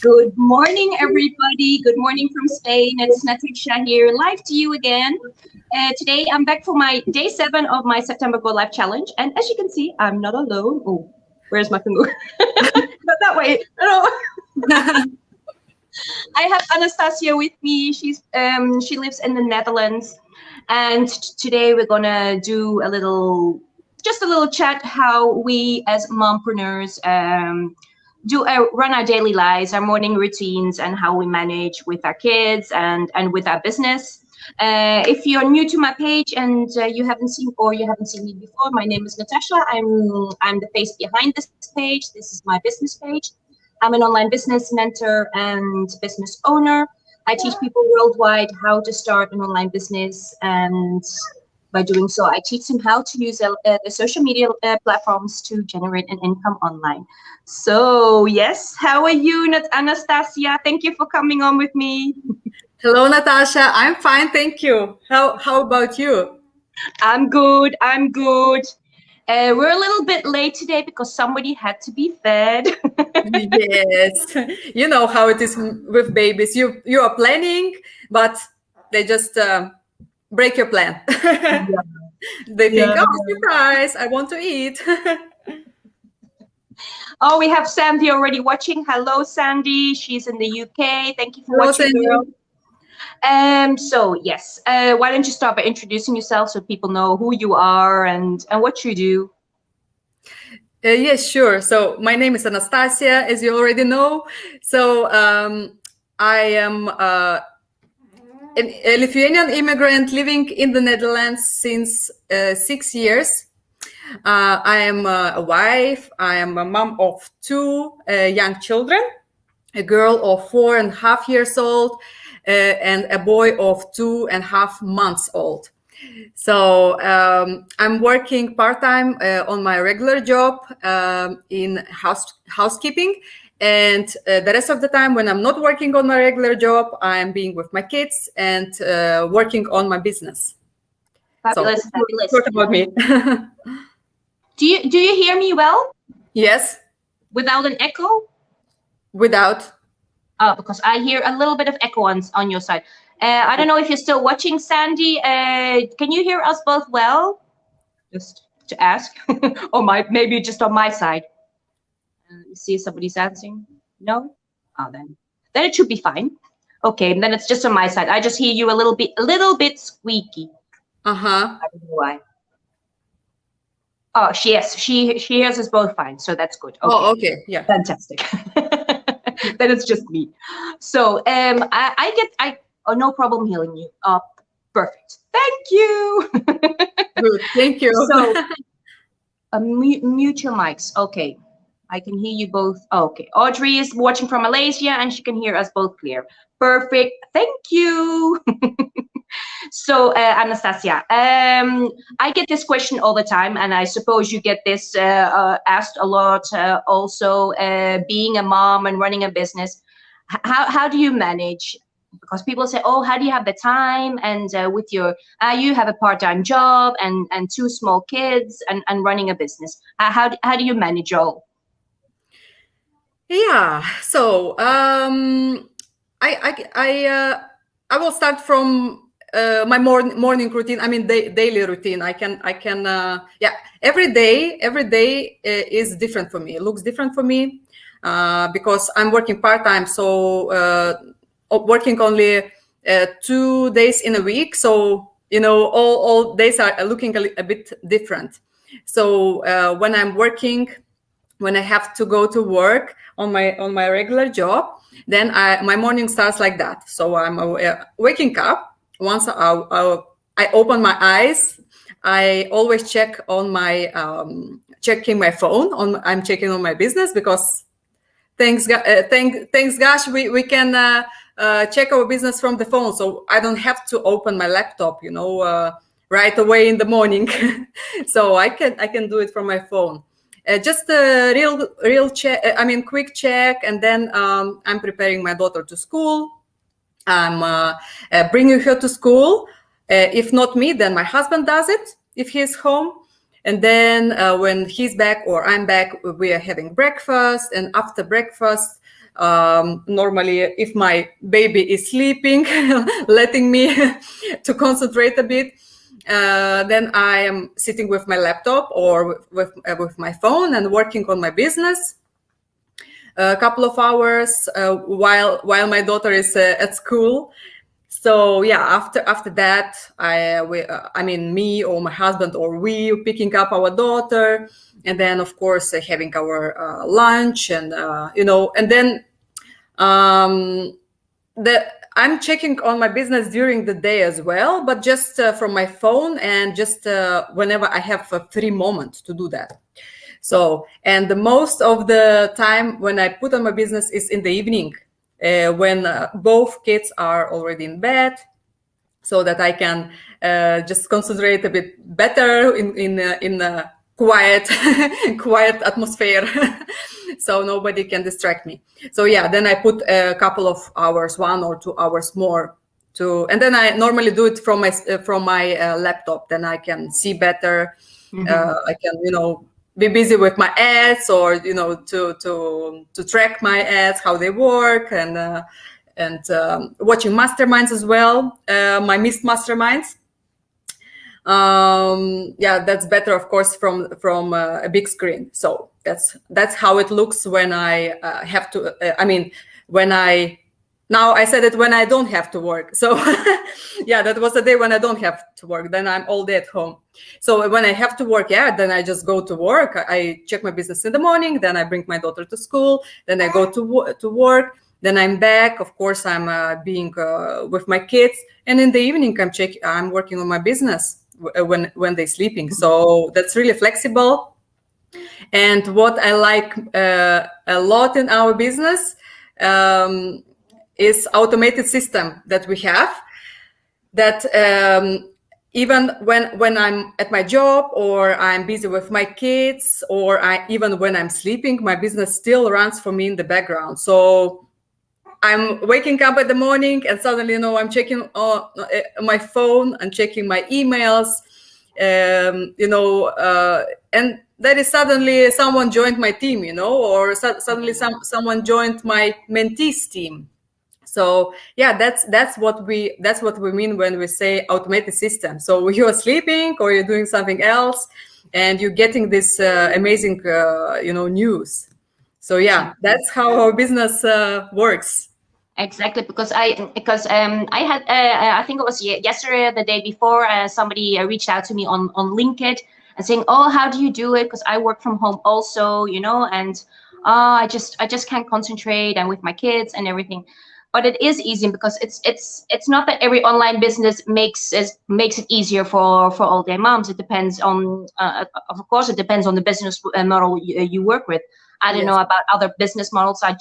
Good morning, everybody. Good morning from Spain. It's Natasha here, live to you again. Today, I'm back for my day 7 of my September Go Live challenge. And as you can see, I'm not alone. Oh, where's my finger? Not that way. No. I have Anastasija with me. She lives in the Netherlands. And today we're gonna do just a little chat how we as mompreneurs run our daily lives, our morning routines, and how we manage with our kids and with our business. If you're new to my page and you haven't seen me before, my name is Natasha. I'm the face behind this page. This is my business page. I'm an online business mentor and business owner. I teach people worldwide how to start an online business, and by doing so, I teach them how to use the social media platforms to generate an income online. So yes, how are you, Anastasija? Thank you for coming on with me. Hello, Natasha. I'm fine, thank you. How about you? I'm good. We're a little bit late today because somebody had to be fed. Yes, you know how it is with babies. You are planning, but they just break your plan. They think, oh, surprise! I want to eat. Oh, we have Sandy already watching. Hello, Sandy. She's in the UK. Thank you for Hello, watching, Sandy. girl. So yes, why don't you start by introducing yourself so people know who you are and what you do? Yes, sure. So my name is Anastasija, as you already know. So I am a Lithuanian immigrant living in the Netherlands since 6 years. I am a wife. I am a mom of 2 young children, a girl of 4.5 years old and a boy of 2.5 months old. So I'm working part-time on my regular job in housekeeping. And the rest of the time, when I'm not working on my regular job, I'm being with my kids and working on my business. Fabulous, So, fabulous. talk about me. Do you hear me well? Yes. Without an echo? Without. Because I hear a little bit of echo on your side. I don't know if you're still watching, Sandy. Can you hear us both well? Just to ask. Or maybe just on my side. See if somebody's answering. No? Oh, then it should be fine. Okay, and then it's just on my side. I just hear you a little bit squeaky. Uh-huh. I don't know why. Oh, she hears us both fine, so that's good. Okay. Oh, okay. Yeah. Fantastic. Then it's just me. So no problem hearing you. Perfect. Thank you. Good. Thank you. So mute your mics. Okay. I can hear you both. Oh, okay. Audrey is watching from Malaysia and she can hear us both clear. Perfect. Thank you. So, Anastasija, I get this question all the time, and I suppose you get this asked a lot also, being a mom and running a business. How do you manage? Because people say, oh, how do you have the time? And with your, you have a part-time job and 2 small kids and running a business. How do you manage all? Yeah. So I will start from my morning routine. I mean, daily routine. I can yeah. Every day is different for me. It looks different for me because I'm working part-time. So working only 2 days in a week. So all days are looking a bit different. So when I'm working, when I have to go to work on my regular job, then my morning starts like that. So I'm waking up. Once I open my eyes, I always check on my checking my phone. I'm checking on my business because thanks gosh we can check our business from the phone. So I don't have to open my laptop, right away in the morning. So I can do it from my phone. Just a real check. I mean, quick check, and then I'm preparing my daughter to school. I'm bringing her to school. If not me, then my husband does it if he's home. And then when he's back or I'm back, we are having breakfast. And after breakfast, Normally, if my baby is sleeping, letting me to concentrate a bit, then I am sitting with my laptop or with my phone and working on my business a couple of hours while my daughter is at school. So yeah, after that, I mean, me or my husband or we picking up our daughter, and then of course having our lunch, and and then I'm checking on my business during the day as well, but just from my phone, and just whenever I have a free moment to do that. So, and the most of the time when I put on my business is in the evening, when both kids are already in bed, so that I can just concentrate a bit better in a quiet quiet atmosphere, so nobody can distract me. So yeah, then I put a couple of hours, 1 or 2 hours more and then I normally do it from my laptop. Then I can see better. I can be busy with my ads, or to track my ads, how they work, and watching masterminds as well, my missed masterminds. Yeah, that's better, of course, from a big screen. So that's how it looks when I have to. Now I said it when I don't have to work. So yeah, that was a day when I don't have to work. Then I'm all day at home. So when I have to work, yeah, then I just go to work. I check my business in the morning. Then I bring my daughter to school. Then I go to work. Then I'm back. Of course, I'm being with my kids. And in the evening, I'm working on my business when they're sleeping. So that's really flexible. And what I like a lot in our business is automated system that we have, that even when I'm at my job, or I'm busy with my kids, or even when I'm sleeping, my business still runs for me in the background. So I'm waking up in the morning, and suddenly, I'm checking my phone and checking my emails, and that is suddenly someone joined my team, or suddenly someone joined my mentees team. So yeah, that's what we mean when we say automated system. So you're sleeping, or you're doing something else, and you're getting this amazing news. So yeah, that's how our business works. Exactly, because I had I think it was yesterday or the day before, somebody reached out to me on LinkedIn and saying, oh, how do you do it? Because I work from home also, and I just can't concentrate, and with my kids and everything. But it is easy, because it's not that every online business makes it easier for all day moms. It depends on of course it depends on the business model you work with. I don't Yes. know about other business models. I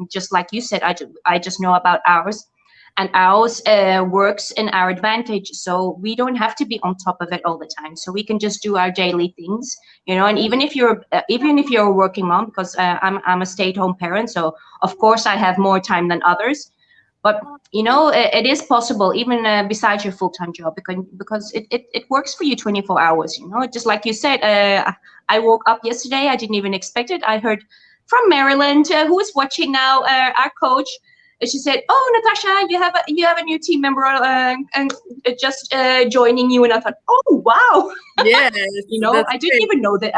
just like you said, I just know about ours, and ours works in our advantage. So we don't have to be on top of it all the time. So we can just do our daily things, And even if you're a working mom, because I'm a stay-at-home parent, so of course I have more time than others. But it is possible, even besides your full-time job, because it works for you 24 hours. Just like you said, I woke up yesterday. I didn't even expect it. I heard from Maryland, who is watching now, our coach. She said, "Oh, Natasha, you have a new team member and just joining you." And I thought, "Oh, wow." Yes, I didn't even know that.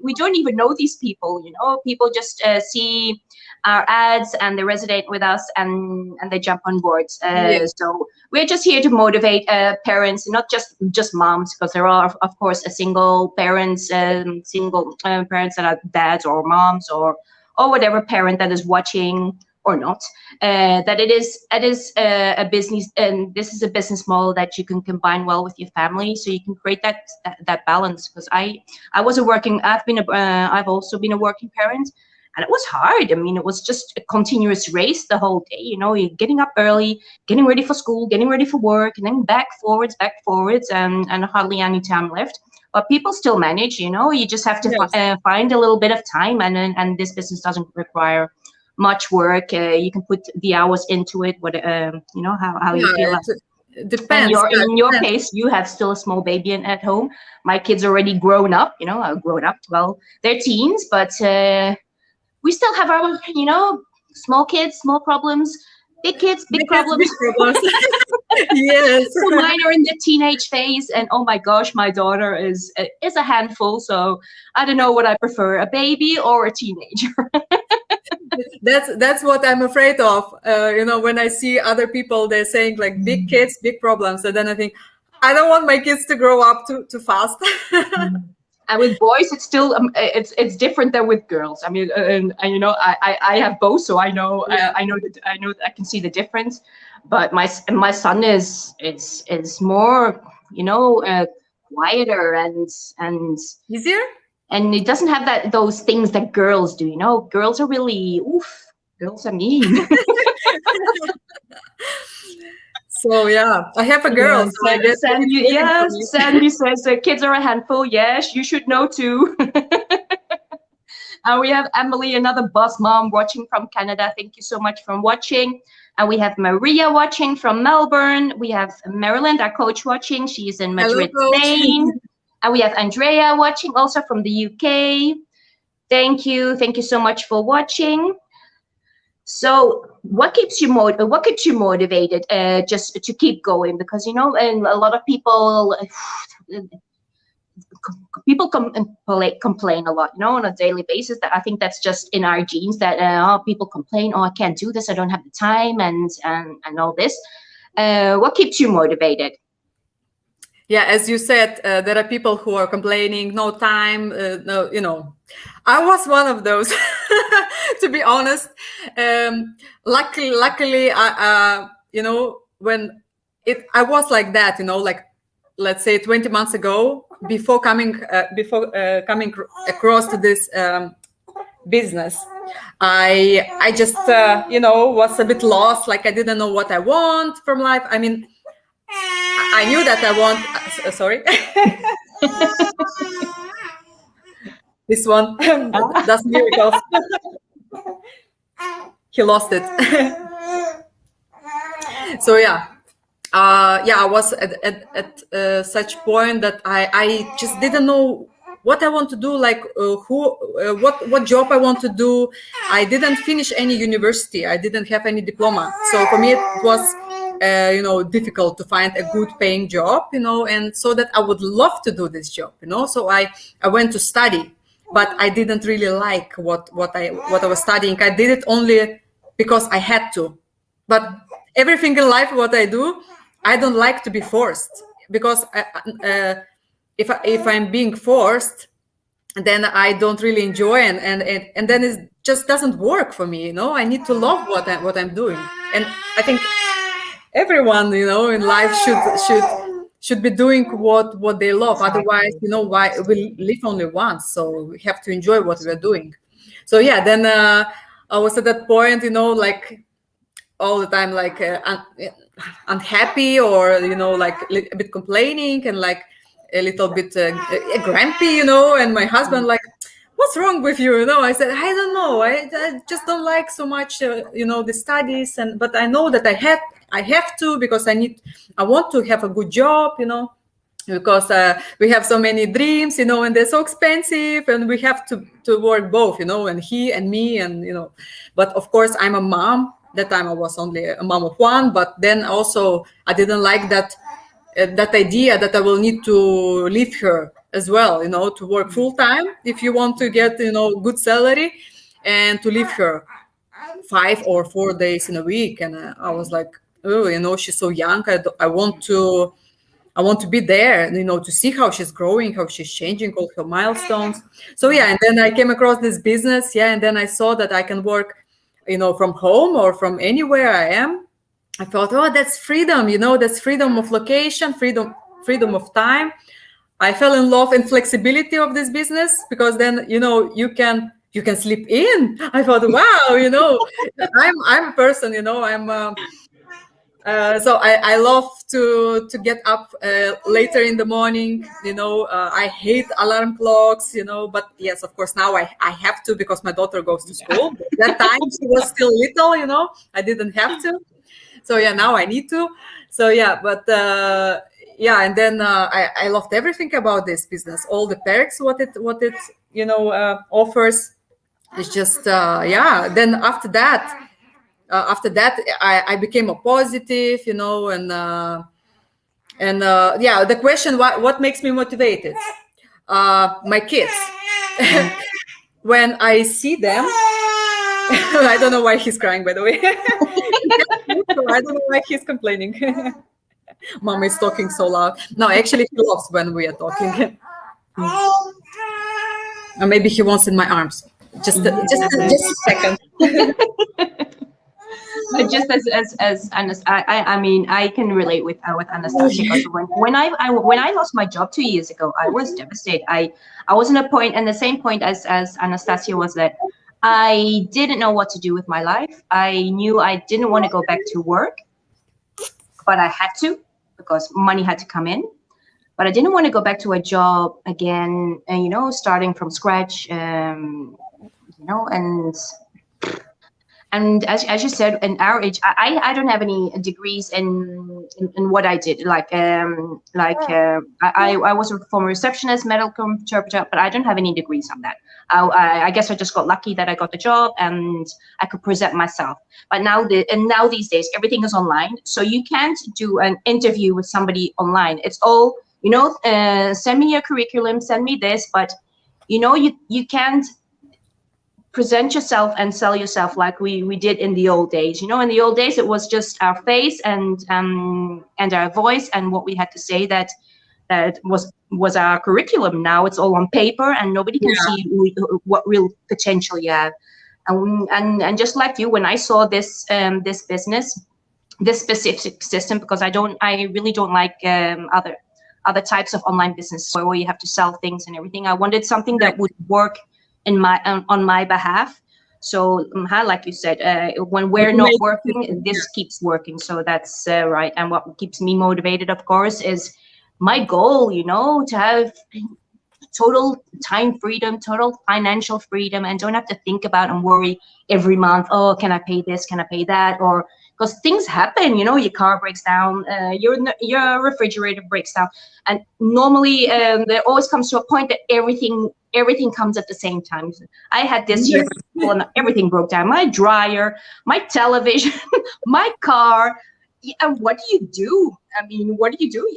We don't even know these people. People just see our ads and they resonate with us, and they jump on board. Yes. So we're just here to motivate parents, not just moms, because there are of course single parents that are dads or moms or whatever parent that is watching or not. That it is a business, and this is a business model that you can combine well with your family, so you can create that balance. Because I've also been a working parent. And it was hard. I mean, it was just a continuous race the whole day. You're getting up early, getting ready for school, getting ready for work, and then back forwards, and hardly any time left. But people still manage. You just have to Yes. find a little bit of time, and this business doesn't require much work. You can put the hours into it. How you feel like. It depends. In your case, you have still a small baby at home. My kids already grown up. Grown up. Well, they're teens, but. We still have our, small kids, small problems. Big kids, big problems. Big problems. Yes. So mine are in the teenage phase, and oh my gosh, my daughter is a handful. So I don't know what I prefer, a baby or a teenager. That's what I'm afraid of. When I see other people, they're saying like big kids, big problems, and then I think I don't want my kids to grow up too fast. And with boys, it's still it's different than with girls. I mean, and I have both, so I know Yeah. I know that I can see the difference. But my son is more quieter and Easier? and it doesn't have those things that girls do. Girls are really girls are mean. So yeah, I have a girl. Yeah, So I guess Sandy says kids are a handful. Yes, you should know too. And we have Emily, another boss mom, watching from Canada. Thank you so much for watching. And we have Maria watching from Melbourne. We have Maryland, our coach, watching. She's in Madrid, Hello, coach. Spain. And we have Andrea watching, also from the UK. Thank you so much for watching. So what keeps you motivated just to keep going? Because and a lot of people complain a lot, on a daily basis. That I think that's just in our genes, that people complain, I can't do this, I don't have the time, and all this. What keeps you motivated? Yeah, as you said, there are people who are complaining, no time, no, I was one of those, to be honest. Luckily, when I was like that, like, let's say 20 months ago, before coming across to this business, I just, was a bit lost. Like, I didn't know what I want from life. I mean, I knew that I want. Sorry, this one does miracles. He lost it. So yeah, I was at such point that I just didn't know what I want to do. Like what job I want to do. I didn't finish any university. I didn't have any diploma. So for me, it was difficult to find a good paying job, and so that I would love to do this job, so I went to study, but I didn't really like what I was studying. I did it only because I had to. But everything in life, what I do, I don't like to be forced, because if I'm being forced, then I don't really enjoy, and then it just doesn't work for me. I need to love what I'm doing, and I think everyone, in life should be doing what they love. Otherwise, why we live only once, so we have to enjoy what we're doing. So yeah, then I was at that point, like all the time, like unhappy, or like a bit complaining, and like a little bit grumpy, and my husband like, what's wrong with you? I said, I don't know. I just don't like so much, the studies, but I know that I have to, because I want to have a good job, because we have so many dreams, and they're so expensive, and we have to work both, and he and me, and but of course I'm a mom. That time I was only a mom of one, but then also I didn't like that idea that I will need to leave her as well, to work full time if you want to get, good salary, and to leave her 5 or 4 days in a week. And I was like, oh, she's so young. I want to be there, to see how she's growing, how she's changing, all her milestones. So yeah, and then I came across this business, and then I saw that I can work, from home or from anywhere I am. I thought, oh, that's freedom, that's freedom of location, freedom of time. I fell in love in flexibility of this business, because then, you can sleep in. I thought, wow, I'm a person, so I love to get up later in the morning. I hate alarm clocks, but yes, of course, now I have to, because my daughter goes to school. But that time she was still little, I didn't have to. So yeah, now I need to. So yeah, but and then I loved everything about this business, all the perks, what it offers. it's just then after that I became a positive, and the question, what makes me motivated? My kids. When I see them, I don't know why he's crying, by the way. I don't know why he's complaining. Mom is talking so loud. No, actually he loves when we are talking. Or maybe he wants in my arms. Just a second. But just as I mean, I can relate with Anastasija, because when I lost my job 2 years ago, I was devastated. I was in a point, and the same point as Anastasija was, that I didn't know what to do with my life. I knew I didn't want to go back to work, but I had to, because money had to come in. But I didn't want to go back to a job again, starting from scratch, and as you said, in our age, I don't have any degrees in what I did. I was a former receptionist, medical interpreter, but I don't have any degrees on that. I guess I just got lucky that I got the job and I could present myself. But now these days, everything is online, so you can't do an interview with somebody online. It's all, send me your curriculum, send me this, but you can't present yourself and sell yourself like we did in the old days. In the old days, it was just our face and our voice and what we had to say that was our curriculum. Now it's all on paper, and nobody can see what real potential you have. And just like you, when I saw this business, this specific system, because I really don't like other types of online business where you have to sell things and everything. I wanted something that would work on my behalf. So like you said, when we're not working, this keeps working. So that's right. And what keeps me motivated, of course, is my goal, to have total time freedom, total financial freedom, and don't have to think about and worry every month, oh, can I pay this, can I pay that? Or because things happen, your car breaks down, your refrigerator breaks down, and normally there always comes to a point that everything comes at the same time. I had this year, and everything broke down. My dryer, my television, my car. And what do you do? What do you do?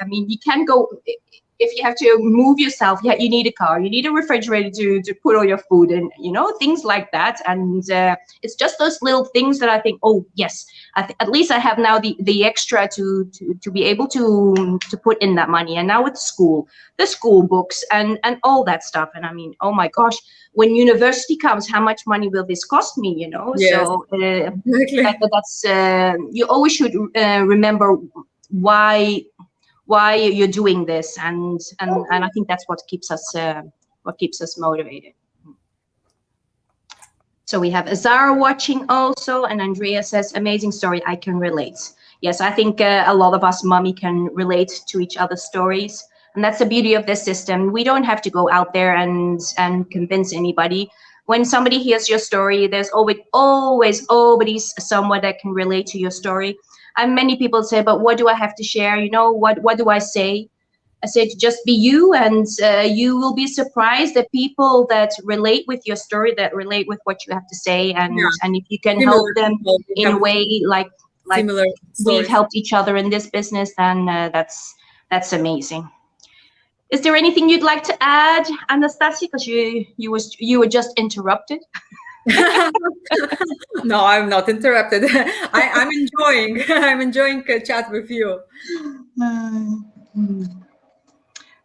You can't go. If you have to move yourself, you need a car, you need a refrigerator to put all your food in, things like that. And it's just those little things that I think, oh yes, at least I have now the extra to be able to put in that money. And now with the school books and all that stuff. And oh my gosh, when university comes, how much money will this cost me? Yes. So that's you always should remember why you're doing this, and I think that's what keeps us motivated. So we have Azara watching also, and Andrea says, amazing story, I can relate. Yes, I think a lot of us mommy can relate to each other's stories, and that's the beauty of this system. We don't have to go out there and convince anybody. When somebody hears your story, there's always someone that can relate to your story. And many people say, but what do I have to share? What do I say? I said, just be you, and you will be surprised at people that relate with your story, that relate with what you have to say. And if you can help them in a way like we've helped each other in this business, then that's amazing. Is there anything you'd like to add, Anastasija? Because you were just interrupted. No, I'm not interrupted. I'm enjoying chat with you.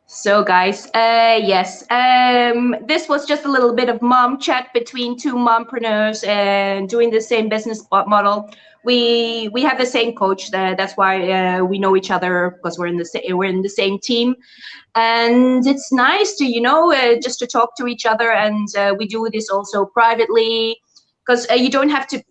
So guys, yes, this was just a little bit of mom chat between two mompreneurs and doing the same business model. We have the same coach. That's why we know each other, because we're in the same team. And it's nice to, just to talk to each other. And we do this also privately, because you don't have to,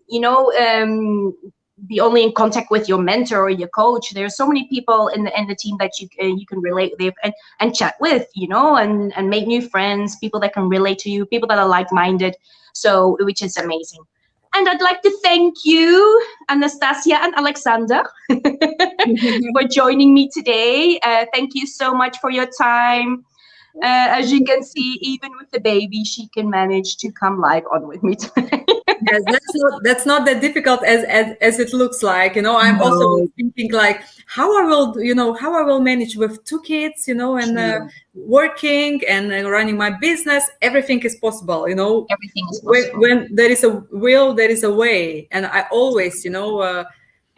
be only in contact with your mentor or your coach. There's so many people in the team that you can relate with and chat with, and make new friends, people that can relate to you, people that are like-minded. So, which is amazing. And I'd like to thank you, Anastasija and Alexander, for joining me today. Thank you so much for your time. As you can see, even with the baby, she can manage to come live on with me today. Yes, that's not that difficult as it looks like. I'm also No. thinking like how I will manage with 2 kids, and True. working and running my business. Everything is possible. Everything is When, possible. when there is a will, there is a way. And I always,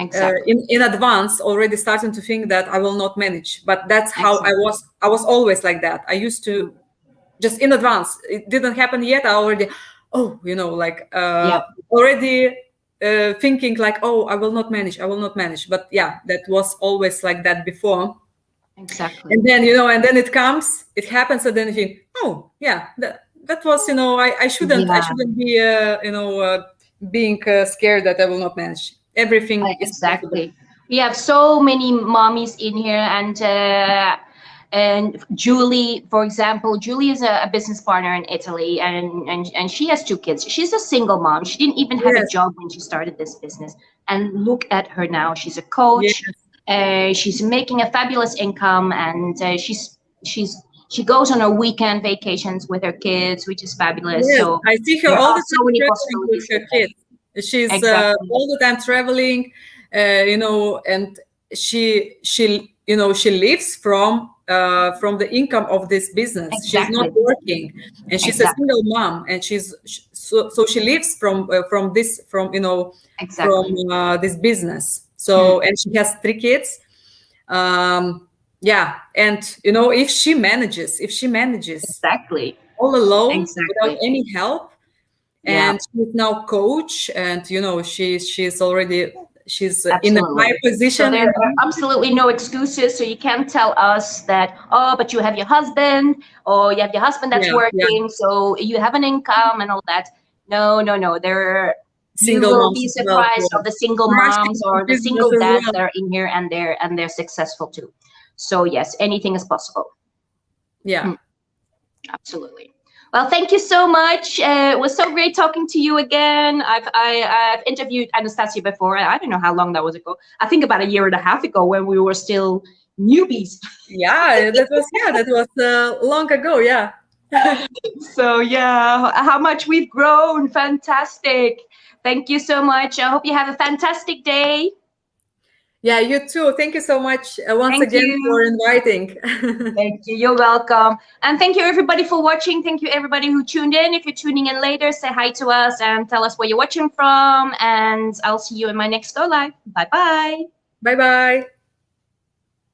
Exactly. in advance already starting to think that I will not manage. But that's how Exactly. I was always like that. I used to just in advance. It didn't happen yet. I already, Yep. already thinking like, oh, I will not manage. But yeah, that was always like that before. Exactly. And then, and then it happens, and then you think, oh, yeah, that was, I shouldn't be, being scared that I will not manage. Everything is possible. Exactly. We have so many mommies in here, and Julie, for example, Julie is a business partner in Italy, and she has 2 kids. She's a single mom. She didn't even have a Yes. job when she started this business, and look at her now. She's a Yes. coach. She's making a fabulous income, and she goes on her weekend vacations with her kids, which is fabulous. Yes, So I see her there all are the so time many traveling with possibilities her with that. kids. She's Exactly. all the time traveling, and she lives from the income of this business. She's not Exactly. working, and she's a Exactly. single mom, and so she lives from this Exactly. this business. So and she has 3 kids. Yeah, and if she manages Exactly. all alone without Exactly. any help, Yeah, and she's now coach, and she's in a high absolutely. So position. there are absolutely no excuses. So you can't tell us that, oh, but you have your husband, or you have your husband that's Yeah, working, so you have an income and all that. No, no, no. You single will moms be as well, who surprised are of the single crushing moms the or the business single as dads well. that are in here, and they're successful too. So yes, anything is possible. Yeah. Absolutely. Well, thank you so much. It was so great talking to you again. I've interviewed Anastasija before. I don't know how long that was ago. I think about 1.5 years ago when we were still newbies. Yeah, that was long ago. Yeah. So yeah, how much we've grown. Fantastic. Thank you so much. I hope you have a fantastic day. Yeah, you too. Thank you so much once Thank again for you. inviting. Thank you. You're welcome. And thank you everybody for watching. Thank you everybody who tuned in. If you're tuning in later, say hi to us and tell us where you're watching from. And I'll see you in my next go live. Bye bye. Bye bye.